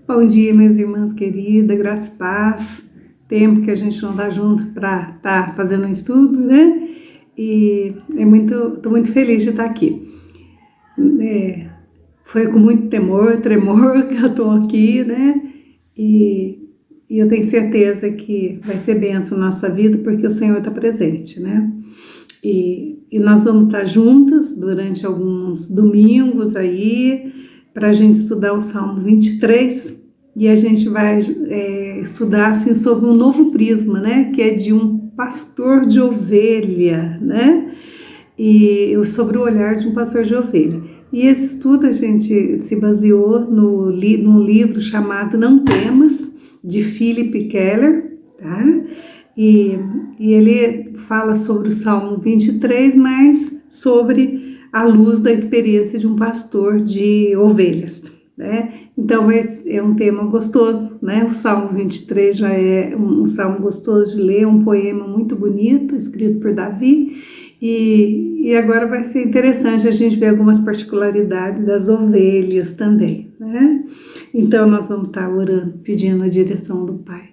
Bom dia, minhas irmãs queridas, graça e paz. Tempo que a gente não está junto para estar fazendo um estudo, né? E estou muito feliz de estar aqui. Foi com muito tremor que eu estou aqui, né? E eu tenho certeza que vai ser bênção na nossa vida, porque o Senhor está presente, né? E nós vamos estar juntas durante alguns domingos aí, para a gente estudar o Salmo 23, e a gente vai estudar assim, sobre um novo prisma, né? Que é de um pastor de ovelha, né? E sobre o olhar de um pastor de ovelha. E esse estudo a gente se baseou num livro chamado Não Temas, de Philip Keller, tá? E ele fala sobre o Salmo 23, mas sobre a luz da experiência de um pastor de ovelhas, né? Então é um tema gostoso, né? O Salmo 23 já é um salmo gostoso de ler, um poema muito bonito, escrito por Davi, e agora vai ser interessante a gente ver algumas particularidades das ovelhas também, né? Então nós vamos estar orando, pedindo a direção do Pai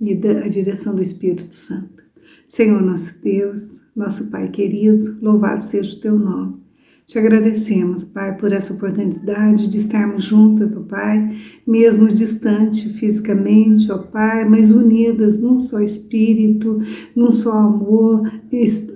e a direção do Espírito Santo. Senhor nosso Deus, nosso Pai querido, louvado seja o teu nome. Te agradecemos, Pai, por essa oportunidade de estarmos juntas, ó Pai, mesmo distante fisicamente, ó Pai, mas unidas num só Espírito, num só amor,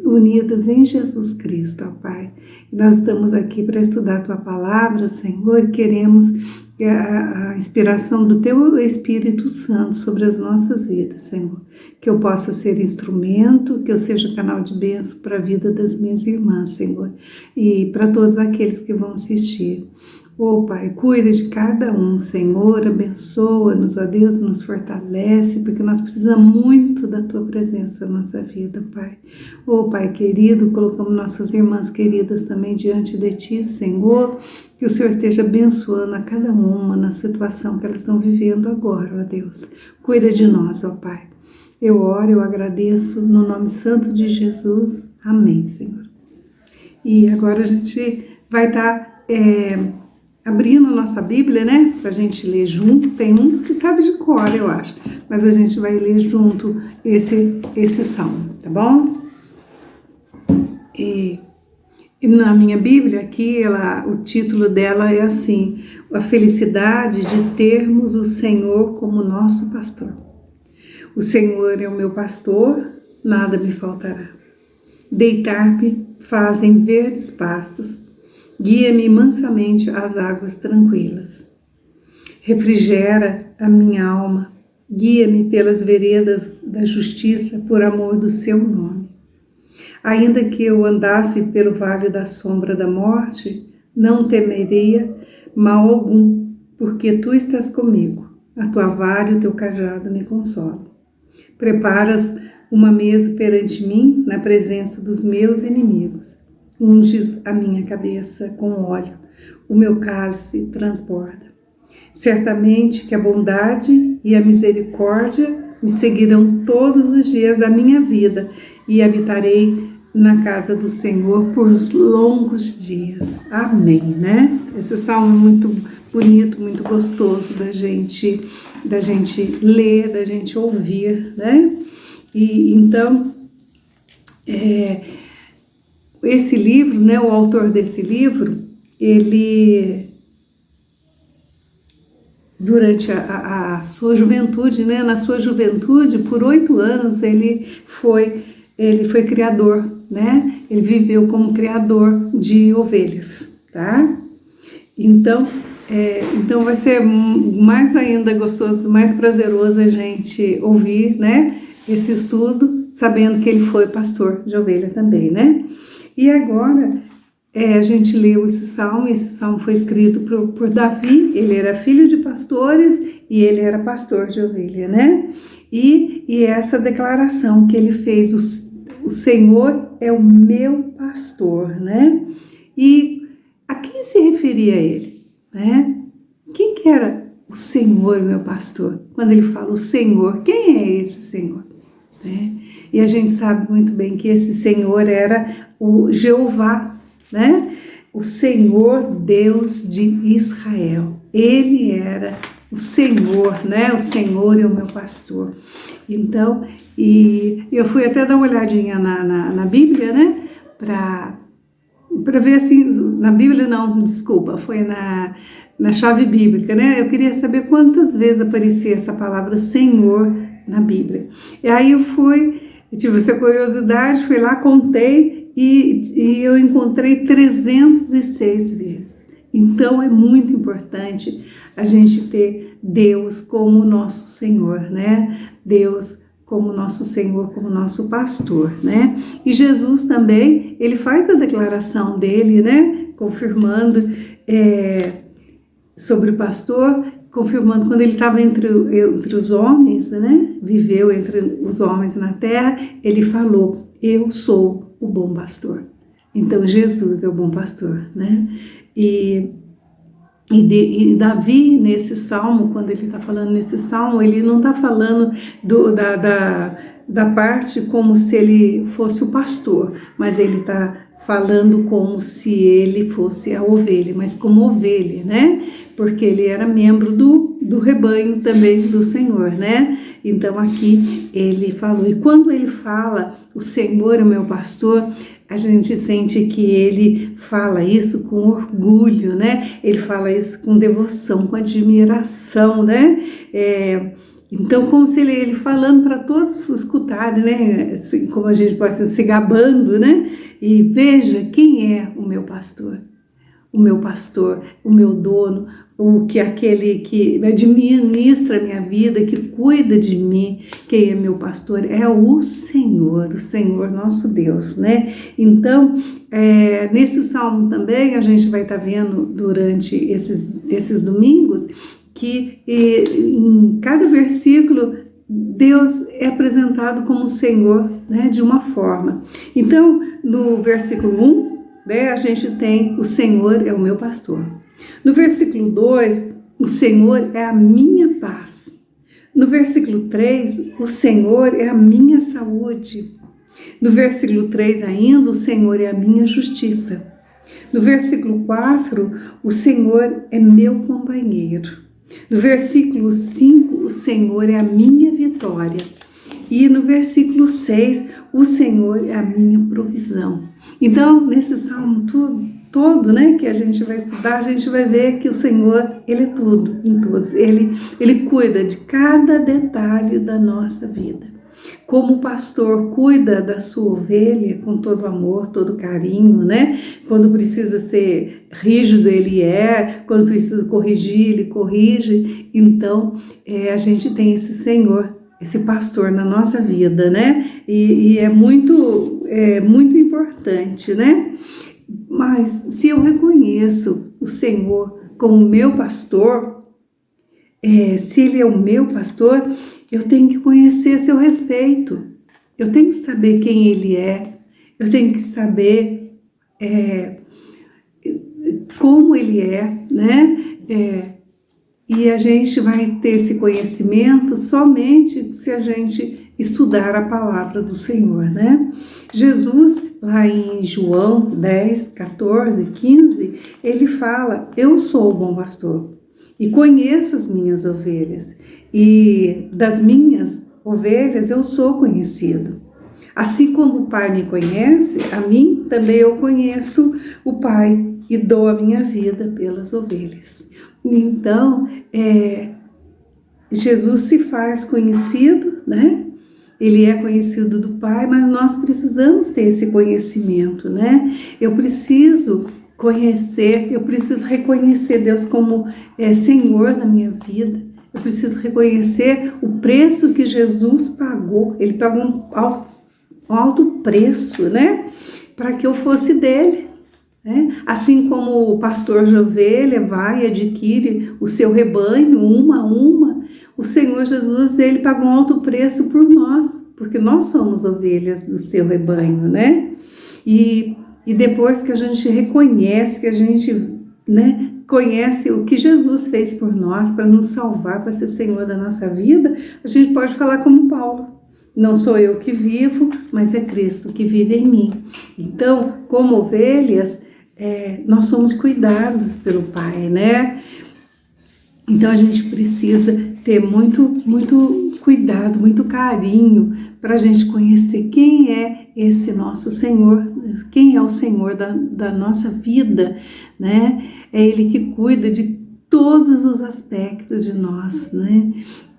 unidas em Jesus Cristo, ó Pai. Nós estamos aqui para estudar a Tua Palavra, Senhor, e queremos a inspiração do Teu Espírito Santo sobre as nossas vidas, Senhor. Que eu possa ser instrumento, que eu seja canal de bênção para a vida das minhas irmãs, Senhor, e para todos aqueles que vão assistir. Ô Pai, cuida de cada um, Senhor, abençoa-nos, ó Deus, nos fortalece, porque nós precisamos muito da Tua presença na nossa vida, Pai. Ô Pai querido, colocamos nossas irmãs queridas também diante de Ti, Senhor, que o Senhor esteja abençoando a cada uma na situação que elas estão vivendo agora, ó Deus. Cuida de nós, ó Pai. Eu oro, eu agradeço no nome santo de Jesus. Amém, Senhor. E agora a gente vai estar abrindo a nossa Bíblia, né? Para a gente ler junto. Tem uns que sabem de cor, eu acho. Mas a gente vai ler junto esse salmo, tá bom? E na minha Bíblia aqui, o título dela é assim: a felicidade de termos o Senhor como nosso pastor. O Senhor é o meu pastor, nada me faltará. Deitar-me fazem verdes pastos, guia-me mansamente às águas tranquilas. Refrigera a minha alma, guia-me pelas veredas da justiça por amor do seu nome. Ainda que eu andasse pelo vale da sombra da morte, não temeria mal algum, porque tu estás comigo. A tua vara e o teu cajado me consolam. Preparas uma mesa perante mim na presença dos meus inimigos. Unges a minha cabeça com óleo, o meu cálice transborda. Certamente que a bondade e a misericórdia me seguirão todos os dias da minha vida e habitarei na casa do Senhor por longos dias. Amém, né? Esse salmo é muito bonito, muito gostoso da gente ler, da gente ouvir, né? E então, esse livro, né, o autor desse livro, ele, durante a sua juventude, né, na sua juventude, por 8 anos, ele foi criador, né? Ele viveu como criador de ovelhas, tá? Então vai ser mais ainda gostoso, mais prazeroso a gente ouvir, né, esse estudo, sabendo que ele foi pastor de ovelha também, né? E agora a gente leu esse salmo foi escrito por Davi, ele era filho de pastores e ele era pastor de ovelha, né? E essa declaração que ele fez, o Senhor é o meu pastor, né? E a quem se referia ele, né? Quem que era o Senhor, meu pastor? Quando ele fala o Senhor, quem é esse Senhor? Né? E a gente sabe muito bem que esse Senhor era o Jeová, né? O Senhor Deus de Israel. Ele era o Senhor, né? O Senhor é o meu pastor. Então, e eu fui até dar uma olhadinha na Bíblia, né? Para ver assim, na Bíblia não, desculpa, foi na chave bíblica, né? Eu queria saber quantas vezes aparecia essa palavra Senhor na Bíblia. E aí eu tive essa curiosidade, fui lá, contei e eu encontrei 306 vezes. Então é muito importante a gente ter Deus como nosso Senhor, né? Deus como nosso Senhor, como nosso pastor, né? E Jesus também, ele faz a declaração dele, né? Confirmando sobre o pastor, confirmando quando ele estava entre os homens, né? Viveu entre os homens na terra, ele falou, eu sou o bom pastor. Então Jesus é o bom pastor, né? E Davi, nesse salmo, quando ele está falando nesse salmo, ele não está falando da parte como se ele fosse o pastor, mas ele está falando como se ele fosse a ovelha, mas como ovelha, né? Porque ele era membro do rebanho também do Senhor, né? Então aqui ele falou, e quando ele fala, o Senhor é o meu pastor, a gente sente que ele fala isso com orgulho, né? Ele fala isso com devoção, com admiração, né? Então, como se ele falando para todos escutarem, né? Assim, como a gente pode se gabando, né? E veja quem é o meu pastor. O meu pastor, o meu dono, aquele que administra a minha vida, que cuida de mim, quem é meu pastor é o Senhor nosso Deus, né? Então, nesse salmo também a gente vai estar vendo durante esses domingos que em cada versículo Deus é apresentado como Senhor, né, de uma forma. Então, no versículo 1, a gente tem o Senhor é o meu pastor. No versículo 2, o Senhor é a minha paz. No versículo 3, o Senhor é a minha saúde. No versículo 3 ainda, o Senhor é a minha justiça. No versículo 4, o Senhor é meu companheiro. No versículo 5, o Senhor é a minha vitória. E no versículo 6, o Senhor é a minha provisão. Então, nesse salmo todo, né, que a gente vai estudar, a gente vai ver que o Senhor, ele é tudo em todos. Ele cuida de cada detalhe da nossa vida. Como o pastor cuida da sua ovelha com todo amor, todo carinho, né? Quando precisa ser rígido, ele quando precisa corrigir, ele corrige. Então, a gente tem esse Senhor, esse pastor na nossa vida, né? E é muito importante, né? Mas se eu reconheço o Senhor como meu pastor, se ele é o meu pastor, eu tenho que conhecer a seu respeito. Eu tenho que saber quem ele é. Eu tenho que saber como ele é, né? E a gente vai ter esse conhecimento somente se a gente estudar a palavra do Senhor, né? Jesus, lá em João 10, 14, 15, ele fala, eu sou o bom pastor e conheço as minhas ovelhas e das minhas ovelhas eu sou conhecido. Assim como o Pai me conhece, a mim também eu conheço o Pai e dou a minha vida pelas ovelhas. Então, Jesus se faz conhecido, né? Ele é conhecido do Pai, mas nós precisamos ter esse conhecimento, né? Eu preciso conhecer, eu preciso reconhecer Deus como Senhor na minha vida. Eu preciso reconhecer o preço que Jesus pagou. Ele pagou um alto preço, né? Para que eu fosse dele. Assim como o pastor de ovelha vai e adquire o seu rebanho uma a uma, o Senhor Jesus, ele pagou um alto preço por nós, porque nós somos ovelhas do seu rebanho, né? E depois que a gente reconhece, que a gente, né, conhece o que Jesus fez por nós para nos salvar, para ser Senhor da nossa vida, a gente pode falar como Paulo. Não sou eu que vivo, mas é Cristo que vive em mim. Então, como ovelhas, nós somos cuidados pelo Pai, né? Então a gente precisa ter muito cuidado, muito carinho para a gente conhecer quem é esse nosso Senhor, quem é o Senhor da nossa vida, né? É Ele que cuida de todos os aspectos de nós, né?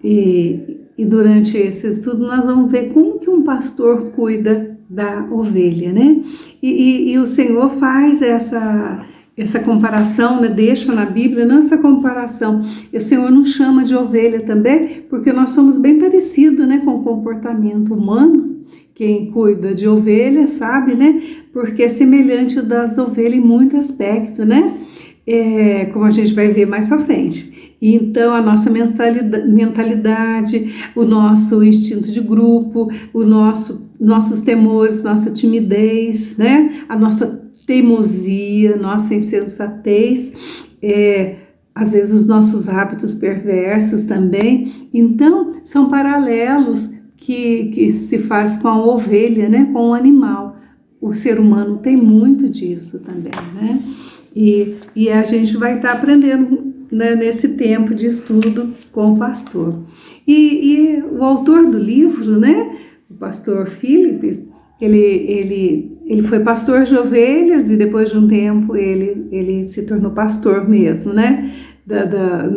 E durante esse estudo nós vamos ver como que um pastor cuida da ovelha, né? E o Senhor faz essa comparação, né? Deixa na Bíblia, não essa comparação. E o Senhor nos chama de ovelha também, porque nós somos bem parecidos, né, com o comportamento humano. Quem cuida de ovelha sabe, né? Porque é semelhante das ovelhas em muito aspecto, né? Como a gente vai ver mais para frente. Então, a nossa mentalidade, o nosso instinto de grupo, nossos temores, nossa timidez, né? A nossa teimosia, nossa insensatez, às vezes os nossos hábitos perversos também. Então, são paralelos que se faz com a ovelha, né? Com o animal. O ser humano tem muito disso também, né? E a gente vai estar aprendendo, né, nesse tempo de estudo com o pastor. E o autor do livro, né, o pastor Phillips, ele foi pastor de ovelhas e depois de um tempo ele se tornou pastor mesmo, né,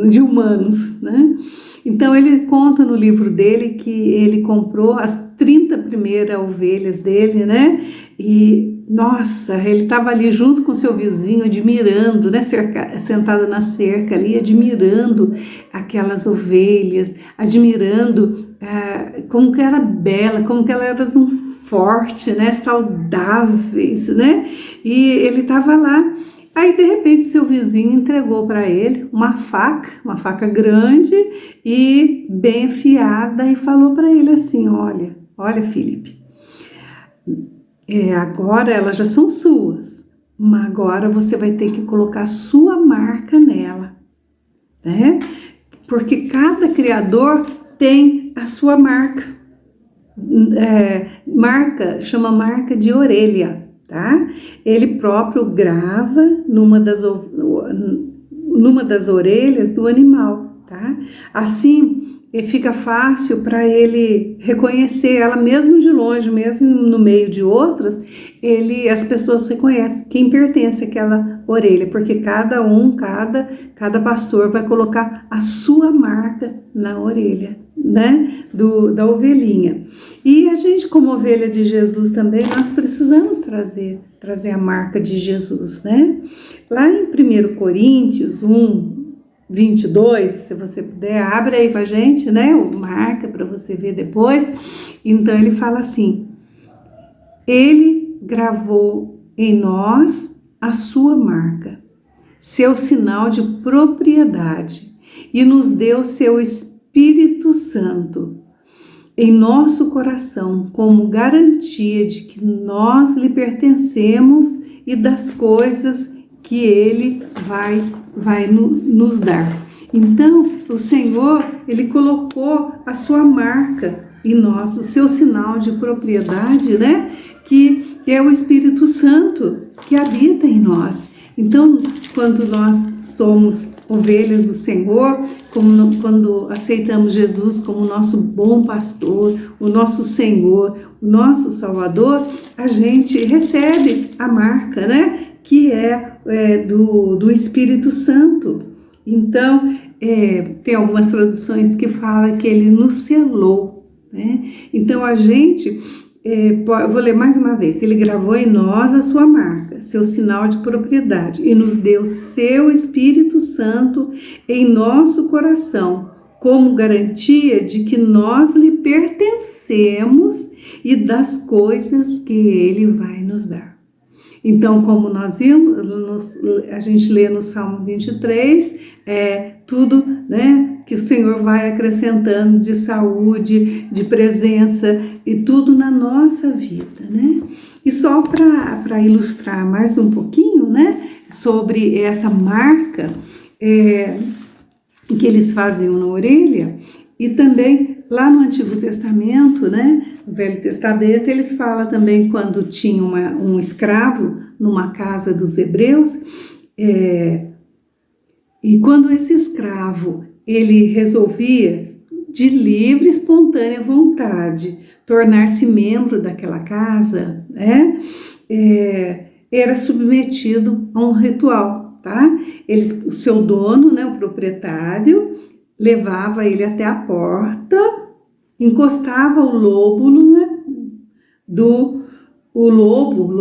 de humanos, né. Então ele conta no livro dele que ele comprou as 30 primeiras ovelhas dele, né, e nossa, ele estava ali junto com seu vizinho, admirando, né, sentado na cerca ali, admirando aquelas ovelhas, admirando como que era bela, como que elas eram fortes, né, saudáveis, né, e ele estava lá. Aí, de repente, seu vizinho entregou para ele uma faca grande e bem afiada, e falou para ele assim: olha, Felipe, agora elas já são suas, mas agora você vai ter que colocar a sua marca nela, né? Porque cada criador tem a sua marca. Chama marca de orelha, tá? Ele próprio grava numa das orelhas do animal, tá? Assim, fica fácil para ele reconhecer ela mesmo de longe, mesmo no meio de outras, as pessoas reconhecem quem pertence àquela orelha, porque cada pastor vai colocar a sua marca na orelha, né, da ovelhinha. E a gente, como ovelha de Jesus também, nós precisamos trazer a marca de Jesus, né? Lá em 1 Coríntios 1:22, se você puder, abre aí com a gente, né? Marca para você ver depois. Então ele fala assim: ele gravou em nós a sua marca, seu sinal de propriedade, e nos deu seu Espírito Santo em nosso coração, como garantia de que nós lhe pertencemos e das coisas que ele vai nos dar. Então, o Senhor, ele colocou a sua marca em nós, o seu sinal de propriedade, né? Que é o Espírito Santo que habita em nós. Então, quando nós somos ovelhas do Senhor, quando aceitamos Jesus como nosso bom pastor, o nosso Senhor, o nosso Salvador, a gente recebe a marca, né? Que é do Espírito Santo. Então, tem algumas traduções que falam que ele nos selou, né? Então, a gente, eu vou ler mais uma vez: ele gravou em nós a sua marca, seu sinal de propriedade, e nos deu seu Espírito Santo em nosso coração, como garantia de que nós lhe pertencemos e das coisas que ele vai nos dar. Então, como nós vimos, a gente lê no Salmo 23, tudo, né, que o Senhor vai acrescentando de saúde, de presença e tudo na nossa vida, né? E só para ilustrar mais um pouquinho, né, sobre essa marca que eles faziam na orelha, e também lá no Antigo Testamento, né, no Velho Testamento, eles falam também quando tinha um escravo numa casa dos hebreus, E quando esse escravo, ele resolvia, de livre e espontânea vontade, tornar-se membro daquela casa, né? Era submetido a um ritual, tá? O seu dono, né, o proprietário, levava ele até a porta, encostava o lóbulo, né, o lobo,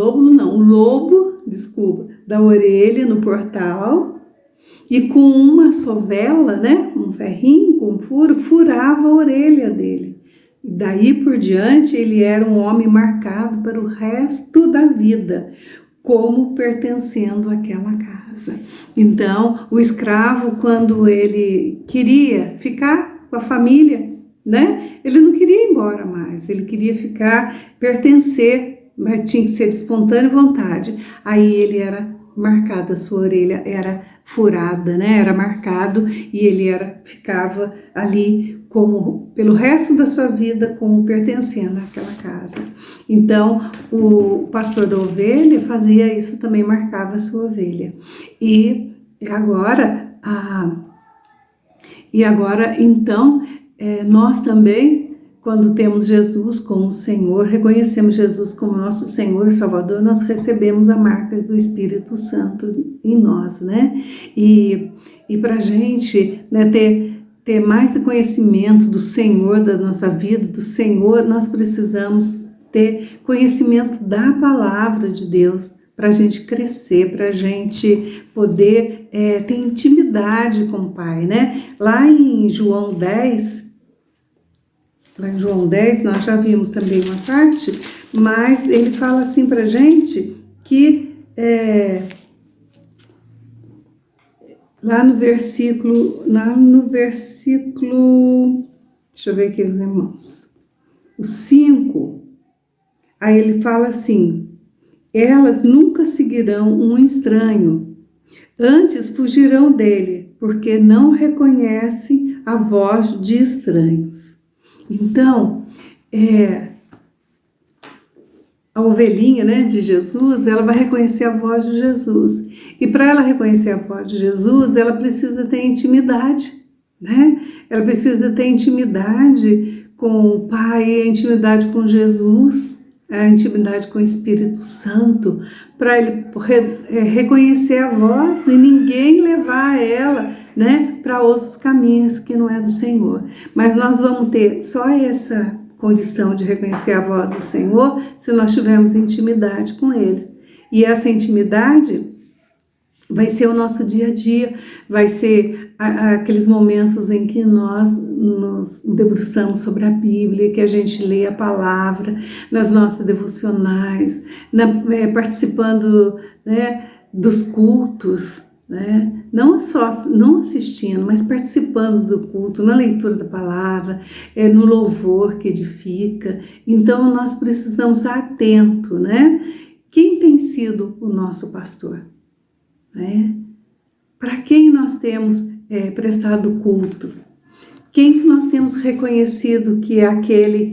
da orelha no portal, e com uma sovela, né, um ferrinho com furo, furava a orelha dele. Daí por diante, ele era um homem marcado para o resto da vida, como pertencendo àquela casa. Então, o escravo, quando ele queria ficar com a família, né, ele não queria ir embora mais, ele queria ficar, pertencer, mas tinha que ser de espontânea vontade. Aí ele era marcado, a sua orelha era furada, né? Era marcado, e ele ficava ali como pelo resto da sua vida como pertencendo àquela casa. Então, o pastor da ovelha fazia isso também, marcava a sua ovelha. E agora, então, nós também, quando temos Jesus como Senhor, reconhecemos Jesus como nosso Senhor e Salvador, nós recebemos a marca do Espírito Santo em nós, né? E para a gente, né, ter mais conhecimento do Senhor, da nossa vida, do Senhor, nós precisamos ter conhecimento da palavra de Deus, para a gente crescer, para a gente poder ter intimidade com o Pai, né? Lá em João 10, nós já vimos também uma parte, mas ele fala assim para a gente que lá no versículo, deixa eu ver aqui os irmãos, o 5, aí ele fala assim: elas nunca seguirão um estranho, antes fugirão dele, porque não reconhecem a voz de estranhos. Então, a ovelhinha, né, de Jesus, ela vai reconhecer a voz de Jesus. E para ela reconhecer a voz de Jesus, ela precisa ter intimidade, né? Ela precisa ter intimidade com o Pai, a intimidade com Jesus, a intimidade com o Espírito Santo, para ele reconhecer a voz e ninguém levar ela, né, para outros caminhos que não é do Senhor. Mas nós vamos ter só essa condição de reconhecer a voz do Senhor se nós tivermos intimidade com Ele. E essa intimidade vai ser o nosso dia a dia, vai ser aqueles momentos em que nós nos debruçamos sobre a Bíblia, que a gente lê a palavra, nas nossas devocionais, participando, né, dos cultos, né? Não assistindo, mas participando do culto, na leitura da palavra, no louvor que edifica. Então nós precisamos estar atentos, né? Quem tem sido o nosso pastor? Né? Para quem nós temos prestado culto? Quem que nós temos reconhecido que é aquele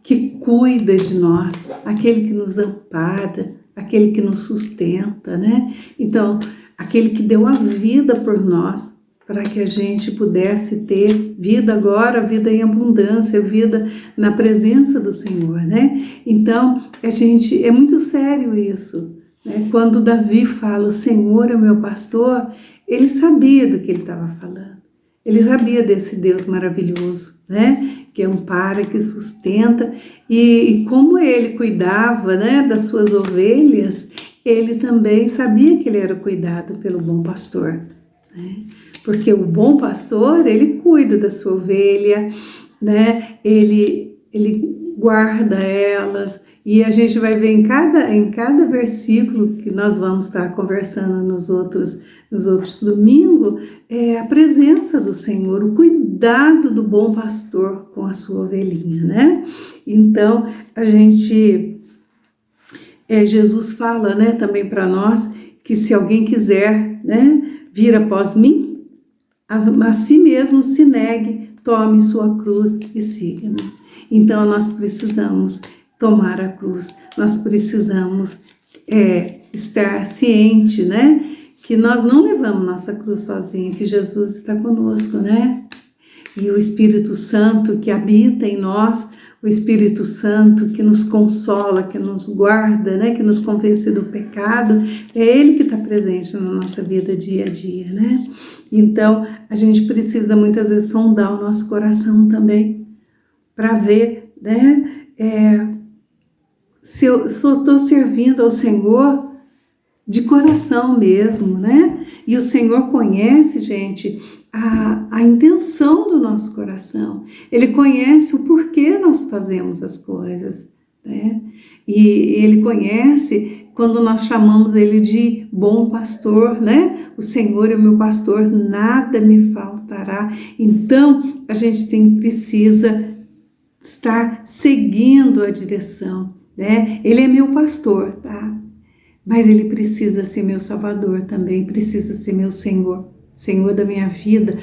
que cuida de nós, aquele que nos ampara, aquele que nos sustenta, né? Então, aquele que deu a vida por nós, para que a gente pudesse ter vida agora, vida em abundância, vida na presença do Senhor, né? Então, é muito sério isso, né? Quando Davi fala, o Senhor é meu pastor, ele sabia do que ele estava falando. Ele sabia desse Deus maravilhoso, né? Que ampara, que sustenta, e como ele cuidava, né, das suas ovelhas, ele também sabia que ele era cuidado pelo bom pastor, né? Porque o bom pastor, ele cuida da sua ovelha, né? Ele guarda elas, e a gente vai ver em cada versículo que nós vamos estar conversando nos outros domingos, a presença do Senhor, o cuidado do bom pastor com a sua ovelhinha, né? Então, Jesus fala, né, também para nós, que se alguém quiser, né, vir após mim, a si mesmo se negue, tome sua cruz e siga-me. Então, nós precisamos tomar a cruz, nós precisamos estar ciente, né, que nós não levamos nossa cruz sozinha, que Jesus está conosco, né? E o Espírito Santo que habita em nós, o Espírito Santo que nos consola, que nos guarda, né? Que nos convence do pecado, é Ele que está presente na nossa vida dia a dia, né? Então, a gente precisa muitas vezes sondar o nosso coração também, para ver, né? Se eu estou servindo ao Senhor de coração mesmo, né? E o Senhor conhece, gente, a intenção do nosso coração. Ele conhece o porquê nós fazemos as coisas, né? E Ele conhece quando nós chamamos Ele de bom pastor, né? O Senhor é o meu pastor, nada me faltará. Então, a gente precisa estar seguindo a direção, né? Ele é meu pastor, tá? Mas Ele precisa ser meu Salvador também, precisa ser meu Senhor, Senhor da minha vida.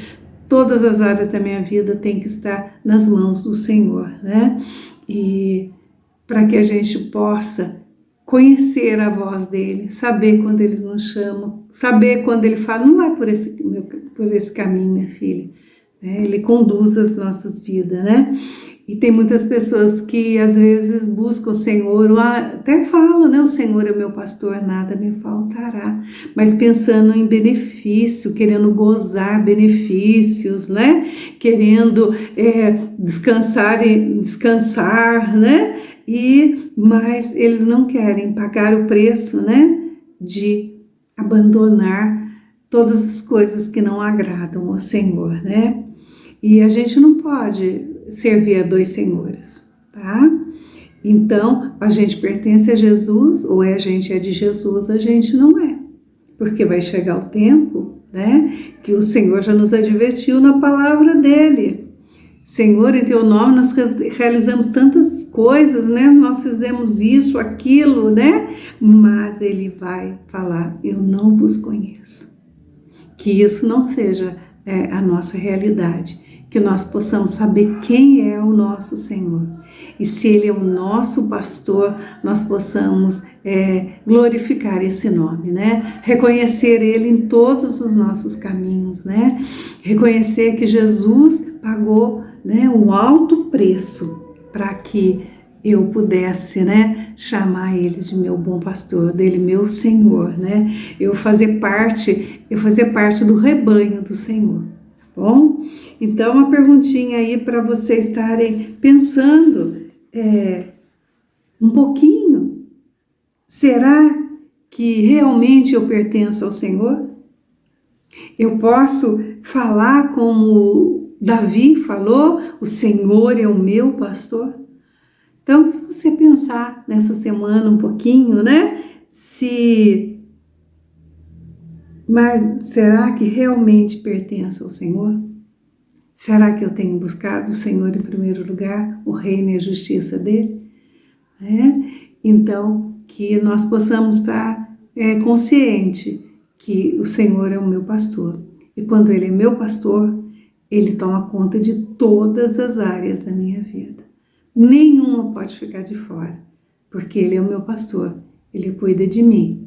Todas as áreas da minha vida têm que estar nas mãos do Senhor, né? E para que a gente possa conhecer a voz dEle, saber quando Ele nos chama, saber quando Ele fala, não vai por esse caminho, minha filha, né? Ele conduz as nossas vidas, né? E tem muitas pessoas que às vezes buscam o Senhor, até falam, né? O Senhor é meu pastor, nada me faltará. Mas pensando em benefício, querendo gozar benefícios, né? Querendo descansar, né? Mas eles não querem pagar o preço, né? De abandonar todas as coisas que não agradam ao Senhor, né? E a gente não pode servir a dois senhores, tá? Então, a gente pertence a Jesus, ou a gente é de Jesus, a gente não é. Porque vai chegar o tempo, né, que o Senhor já nos advertiu na palavra dele. Senhor, em teu nome nós realizamos tantas coisas, né? Nós fizemos isso, aquilo, né? Mas ele vai falar, eu não vos conheço. Que isso não seja a nossa realidade. Que nós possamos saber quem é o nosso Senhor. E se Ele é o nosso pastor, nós possamos glorificar esse nome, né? Reconhecer Ele em todos os nossos caminhos, né? Reconhecer que Jesus pagou, né, um alto preço para que eu pudesse, né, chamar Ele de meu bom pastor, dele meu Senhor, né? Eu fazer parte do rebanho do Senhor. Bom, então uma perguntinha aí para vocês estarem pensando um pouquinho. Será que realmente eu pertenço ao Senhor? Eu posso falar como Davi falou, o Senhor é o meu pastor? Então, você pensar nessa semana um pouquinho, né? Mas será que realmente pertence ao Senhor? Será que eu tenho buscado o Senhor em primeiro lugar, o reino e a justiça dele? Então, que nós possamos estar consciente que o Senhor é o meu pastor. E quando Ele é meu pastor, Ele toma conta de todas as áreas da minha vida. Nenhuma pode ficar de fora, porque Ele é o meu pastor. Ele cuida de mim.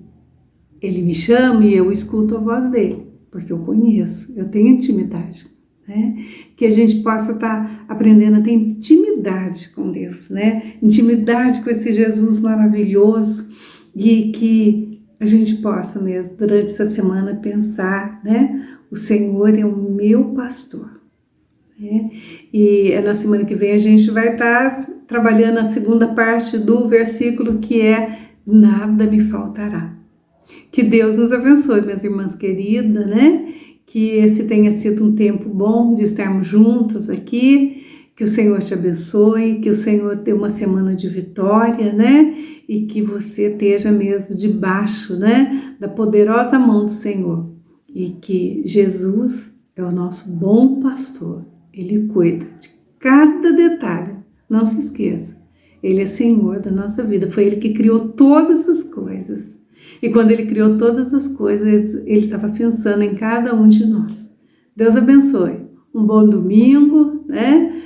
Ele me chama e eu escuto a voz dele, porque eu conheço, eu tenho intimidade, né? Que a gente possa estar aprendendo a ter intimidade com Deus, né? Intimidade com esse Jesus maravilhoso e que a gente possa mesmo, durante essa semana, pensar, né? O Senhor é o meu pastor, né? E na semana que vem a gente vai estar trabalhando a segunda parte do versículo que é nada me faltará. Que Deus nos abençoe, minhas irmãs queridas, né? Que esse tenha sido um tempo bom de estarmos juntos aqui. Que o Senhor te abençoe, que o Senhor dê uma semana de vitória, né? E que você esteja mesmo debaixo, né, da poderosa mão do Senhor. E que Jesus é o nosso bom pastor. Ele cuida de cada detalhe. Não se esqueça. Ele é Senhor da nossa vida. Foi Ele que criou todas as coisas. E quando Ele criou todas as coisas, Ele estava pensando em cada um de nós. Deus abençoe. Um bom domingo, né?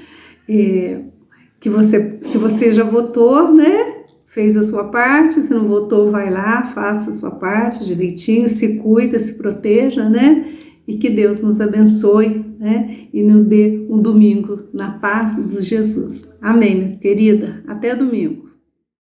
Que você, se você já votou, né? fez a sua parte, se não votou, vai lá, faça a sua parte direitinho, se cuida, se proteja, né? E que Deus nos abençoe, né? E nos dê um domingo na paz de Jesus. Amém, minha querida. Até domingo.